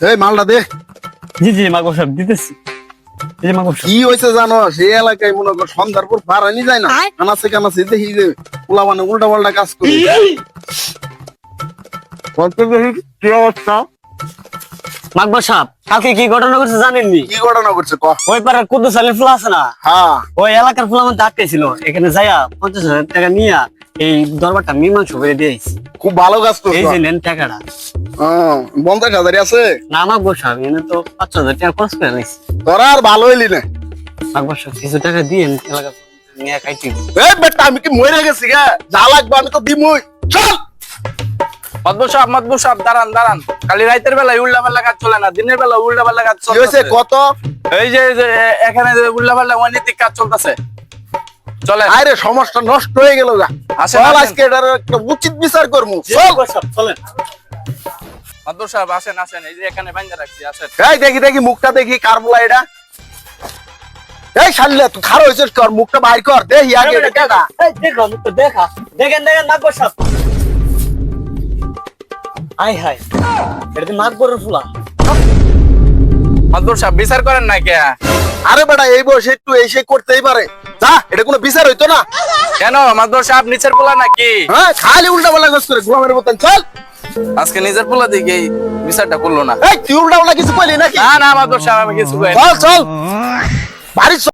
এই মালটা দে। জি জি মাগো সাহেব দিতেছি। এই যে মাগো সাহেব। কি হয়েছে জানো, সেই এলাকায় মনে কর সন্ধ্যার পর পারানি যায় না, কানাচে কানাচে দেখি যে পোলা মানে উল্টা পাল্টা কাজ করে। বলতে দেখি কি অবস্থা। মাগো সাহেব কালকে কি ঘটনা ঘটছে জানেননি? কি ঘটনা করছে ক। ওই পাড়ার কুদ্দুস আলীর ফুলা আছে না, হ্যাঁ ওই এলাকার ফুলা মধ্যে আটকেছিল, এখানে যাইয়া 50,000 টাকা নিয়া এই দরবারটা মীমাংস করে দিয়েছি। খুব ভালো কাজ এই করছো। যে নেন টাকাটা। 50,000 আছে না মাগো সাহেব এনে তো 5,000 টাকা খরচ করে নিয়েছি। তোরা আর ভালো হইলি না। মাগো সাহেব কিছু টাকা দিয়েন, এলাকা নিয়ে খাইতে। এই বেটা আমি কি মরে গেছি গা, যা লাগবে আমি তো দিমই। চল মাতবর সাহেব দাঁড়ান দাঁড়ান, খালি রাতের বেলায় উল্টা পাল্টা কাজ চলে না, দিনের বেলা উল্টা পাল্টা কাজ কি হয়েছে চলতেছে। কত। এই যে এখানে উল্টা পাল্টা অনৈতিক কাজ চলতেছে, চলে। আরে সমস্যা নষ্ট হয়ে গেল গা। আসেন, চল আসেন। আজকে এটার একটা উচিত বিচার করবো। চল মাগো সাহেব চলেন। মাতবর সাহেব আসেন আসেন, এই যে এখানে বাইন্ধা রাখছি, আসেন। এই দেখি দেখি মুখটা দেখি কার বলা এটা। এই শাল্লা তুই খারো হয়েছিস, কর মুখটা বাইর কর দেখি আগে এটা কেডা? এই দেখো মুখ তো দেখা। দেখেন মাগো সাহেব। হাই হাই, এটা তো মাগবরের ফুলা। মাতবর সাহেব বিচার করেন না কে? আরে বেটা এই বয়সে একটু এসে করতেই পারে, যা এটা কোনো বিচার হইতো না। কেন মাতবর সাহেব নিচের পোলা নাকি? হ্যাঁ খালি উল্টা পাল্টা কাজ করে গোলামের মতন। চল আজকে নিজের পোলা দিকে এই বিচারটা করলো না। এই তুই উল্টা পাল্টা কিছু কইলি নাকি? না না মাতবর সাহেব আমি কিছু কই না। চল চল বাড়ি চল।